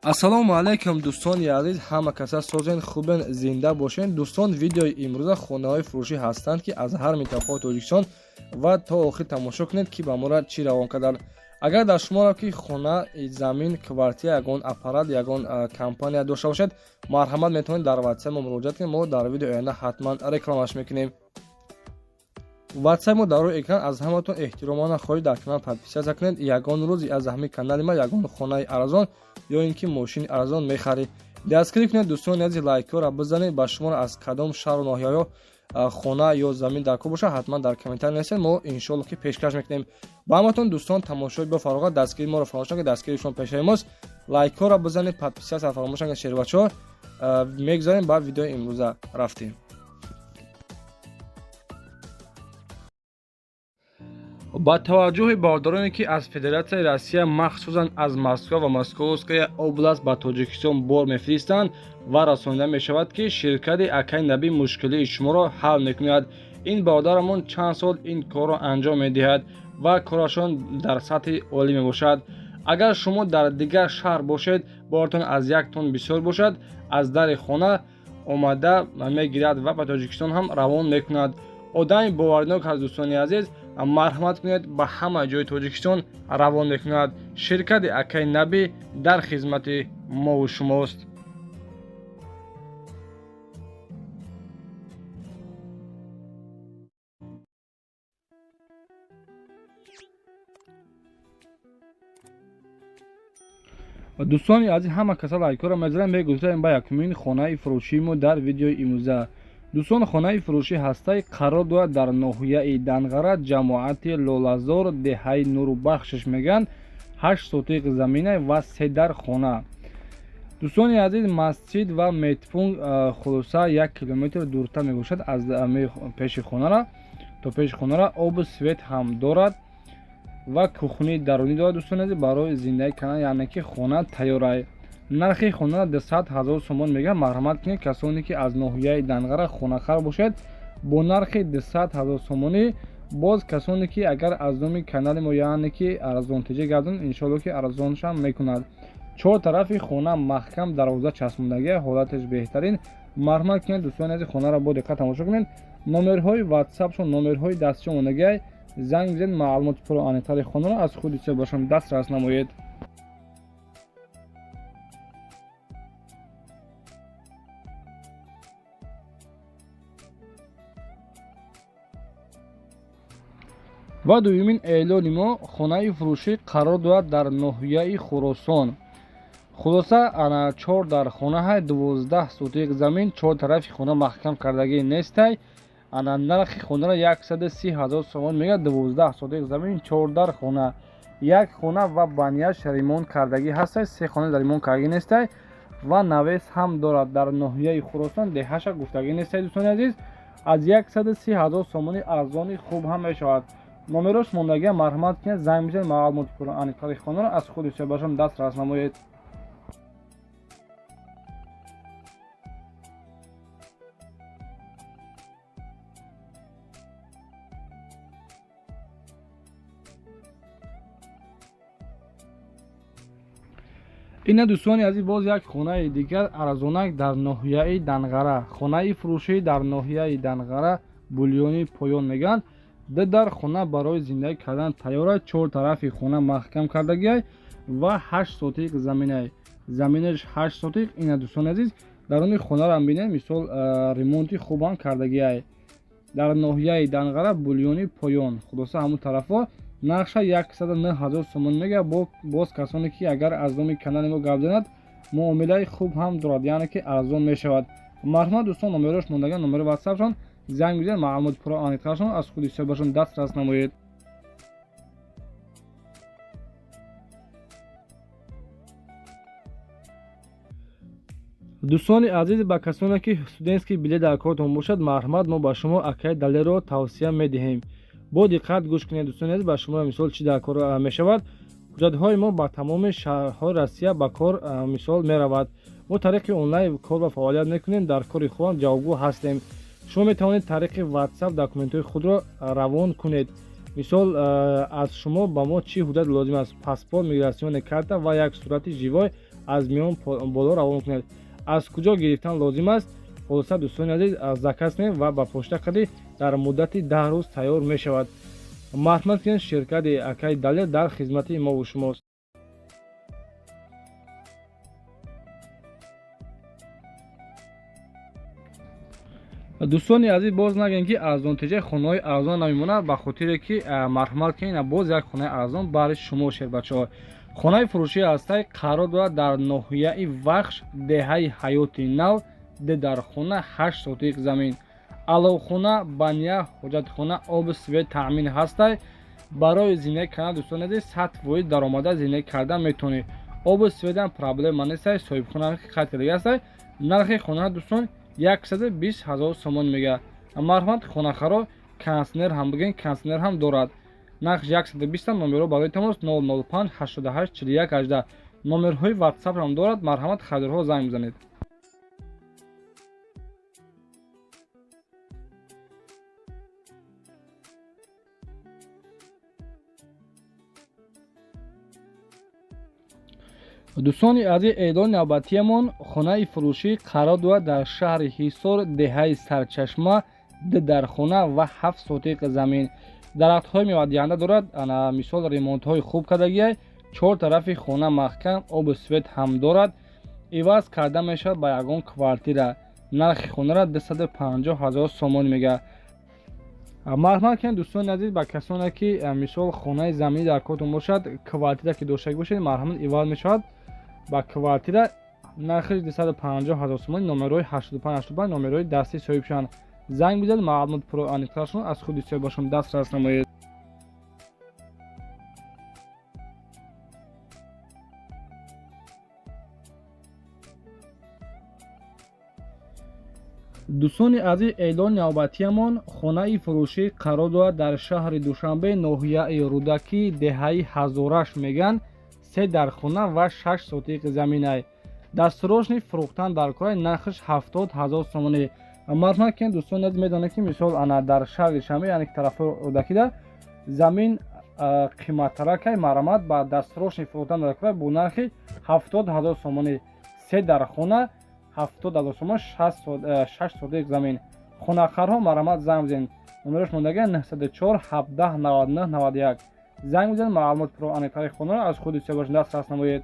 ассалому алайкум дӯстони азиз, ҳама каса созен хубен, зинда бошен. дӯстон, видеои имрӯза хонаҳои фурӯшӣ ҳастанд ки аз ҳар минтақаҳои Тоҷикистон ва то охир тамошо кунед ки ба моро чӣ равон карданд. агар дар шуморо ки хона, замин, квартира, ягон аппарат, ягон компания дошта бошед, марҳамат метавонед дар ватсап мо муроҷиат кунед. мо дар видеои оянда ҳатман рекламаш мекунем. ватсап мо дар рӯи экран. аз ҳаматон эҳтиромона хоҳиш дар канал подписатсия кунед. ягон рӯзи аз ҳамин канали ма ягон хонаи арзон ё ин ки мошини арзон мехаред, дастгирӣ кунед. дӯстони азиз, лайкҳоро бизанед. ба шуморо аз кадом шаҳру ноҳияҳо хона ё замин дар кор бошад, ҳатман дар комментар нависед. мо иншоалло ки пешкаш мекунем. ба ҳаматон дӯстон, тамошои бафароғат, дастгирии моро фаромӯш накунед. дастгирии шумо пешаи мост. лайкҳоро бизанед, подписатсия фаромӯш накунед. шербачаҳо мегзарем ба видеои имрӯза рафтем. ба таваҷҷӯҳи бардороне ки аз Федератсияи Россия, махсусан аз Москва ва Московская област ба Тоҷикистон бор мефиристанд ва расонида мешавад ки ширкати Акай Наби мушкилии шуморо ҳал мекунад. ин бародарамон чанд сол ин корро анҷом медиҳад ва корашон дар сатҳи олӣ мебошад. агар шумо дар дигар шаҳр бошед, боротон аз 1 тонн бисёр бошад, аз дари хона омада мегирад ва ба Тоҷикистон ҳам равон мекунад. одами боварнок ҳаст дӯстони азиз, марҳамат кунед, ба ҳама ҷои Тоҷикистон равон мекунад. ширкати Акай Наби дар хизмати мову шумост. дӯстони азиз, ҳама каса лайкҳоро мезанед. мегузарем ба якумин хонаи фурӯшии мо дар видеои имрӯза. дӯстон, хонаи фурӯшӣ ҳастаи қарор дорад дар ноҳияи Данғара, ҷамоати Лолазор, деҳаи Нурубахшиш мегӯянд. 8 сотиқ замина ва 3 дар хона. дӯстони азиз, масҷид ва метпункт хулоса 1 километр дуртар мебошад аз пеши хонара. то пеши хонара обу свет ҳам дорад ва кухни дарунӣ дорад. дӯстони азиз, барои зиндаги канал, яъне ки хона тайёрай. нархи хона 200 000 сомон мегӯяд. марҳамат кунед, касоне ки аз ноҳияи Данғара хонахар бошед, бо нархи 200 000 сомонӣ, боз касоне ки агар аз номи канали мо яъне ки арзонтиҷа гардонад, иншоалло ки арзоншам мекунад. 4 тарафи хона маҳкам дарвоза часпондагӣ, ҳолаташ беҳтарин. марҳамат кунед дӯстони азиз, хонаро бо диққат тамошо кунед. номерҳои ватсапшон, номерҳои дастчи монагӣ, занг бизанед. маълумоти пурра аниқтари хонаро аз худи бошам дастрас намоед. ва дуюмин эълони мо, хонаи фурӯшӣ қарор дорад дар ноҳияи Хӯросон. хулоса ана 4 дар хонаҳай, 12 сотиқ замин, 4 тарафи хона маҳкам кардагӣ нестай. ана нархи хонаро 130 000 сомон мегӯяд. 12 сотиқ замин, 4 дар хона. як хона ва банияш ремонт кардагӣ ҳастай, 3 хона ремонт кардагӣ нестай ва навес ҳам дорад. дар ноҳияи Хӯросон деҳаша гуфтагӣ нестай. дӯстони азиз, аз 130 000 сомони арзони хуб ҳам мешавад. номерош мондагӣ, марҳамат кунед, занг бизанед. маълумоти пурра аниқтари хонаро аз худи бошам дастрас намоед. ина дӯстони азиз, боз як хонаи дигар арзонак дар ноҳияи Данғара. хонаи фурӯшӣ дар ноҳияи Данғара, бульёни поён мегӯянд. дар хона барои зиндагӣ кардан тайёрай. 4 тарафи хона маҳкам кардагиай ва 8 сотиқ заминай. заминаш 8 сотиқ. ина дӯстони азиз, даруни хонаро бинед, мисол ремонти хубам кардагиай. дар ноҳияи Данғара, бульёни поён. хулоса ҳамун тарафҳо. нархша 109 000 сомон мегӯяд. боз касоне ки агар аз номи канали мо гап занад, муомилаи хуб ҳам дорад, яъне ки арзон мешавад. марҳамат дӯстон, номерош мондаган, номери ватсапшон, занг бизанед. маълумоти пурра аниқташон аз худи бошам дастрас намоед. дӯстони азиз, ба касоне ки студентский билет дар кортон бошад, марҳамат, мо ба шумо Акай Далеро тавсия медиҳем. бо диққат гӯш кунед дӯстони азиз, ба шумо мисол чӣ дар кор мешавад. ҳуҷҷатҳои мо ба тамоми шаҳрҳои Россия ба кор мисол меравад. мо тариқи онлайн кор ва фаъолият мекунем. дар кори худам ҷавобгӯ ҳастем. шумо метавонед тариқи ватсап документҳои худро равон кунед. мисол аз шумо ба мо чӣ ҳуҷҷат лозим аст? Паспорт, мигратсионная карта ва як сурати живой аз миён боло равона кунед. Аз куҷо гирифтан лозим аст? Холоса дӯстони азиз, заказ кунед ва ба почта қади дар муддати 10 рӯз тайёр мешавад. марҳамат кунед, ширкати Акай Далер дар хизмати мову шумост. дӯстони азиз, боз нагӯем ки арзонтиҷаи хонаҳои арзон намемонад, ба хотире ки марҳамат кунед, боз як хонаи арзон бари шумо шербачаҳо. хонаи фурӯшии ҳастаи қарор дорад дар ноҳияи Вахш, деҳаи ҳаёти нав, дедархона 8 сотиқ замин, аловхона, баня, ҳоҷатхона, оби свет таъмин ҳастай. барои зиндагӣ кардан дӯстони азиз 100 фоиз даромада зиндагӣ кардан метавонед. оби светам проблема нестай, соҳибхона қайд кардаги ҳастай. нархи хонаҳо дӯстон 120 000 сомон мегӯяд. марҳамат хонахаро кондитсионер ҳам бигиред, кондитсионер ҳам дорад. нархи 120 номерҳо барои тамос 005 88 41 18. номерҳои ватсап ҳам дорад. марҳамат харидорҳо занг бизанед. дӯстони азиз, эълони навбатиамон хонаи фурӯшӣ қарор дорад дар шаҳри Ҳисор, деҳаи Сарчашма, дедархона ва 7 сотиқ замин. дарахтҳои мевадиҳанда дорад. мисол ремонтҳои хуб кардагиай. 4 тарафи хона маҳкам, оби свет ҳам дорад. иваз карда мешавад ба ягон квартира. нархи хонара 250 000 сомон мегӯяд. марҳамат кунед дӯстони азиз, ба касоне ки мисол хонаи заминӣ дар кортон бошад, квартира ки доштагӣ бошед, марҳамат иваз мешавад ба квартира. нархи 250 000 сомон. номерҳои 8585 номерҳои дастӣ соҳибшаванд. занг бизанед, маълумот про аниқтарашон аз худи соҳибашон дастрас намоед. дӯстони азиз, эълони навбатиамон хонаи фурӯшӣ қарор дорад дар шаҳри Душанбе, ноҳияи Рӯдакӣ, деҳаи Ҳазораш меган. 3 дархона ва 6 сотиқ заминай. дастурошни фурӯхтан дар корай. нархиш 70 000 сомонӣ. марҳамат кунед дӯстони азиз, медонед ки мисол дар шаҳри Душанбе, яъне ки тарафҳои Рӯдакида замин қиматтаракай. марҳамат ба дастурошни фурӯхтан дар корай бо нархи 70 000 сомонӣ. 3 дархона 70 000 сомон, 6 сотиқ замин. хонахарҳо марҳамат занг бизанед. номерош мондаги 904 17 99 91. занг бизанед, маълумот про аниқтари хонаро аз худи соҳибашон дастрас намоед.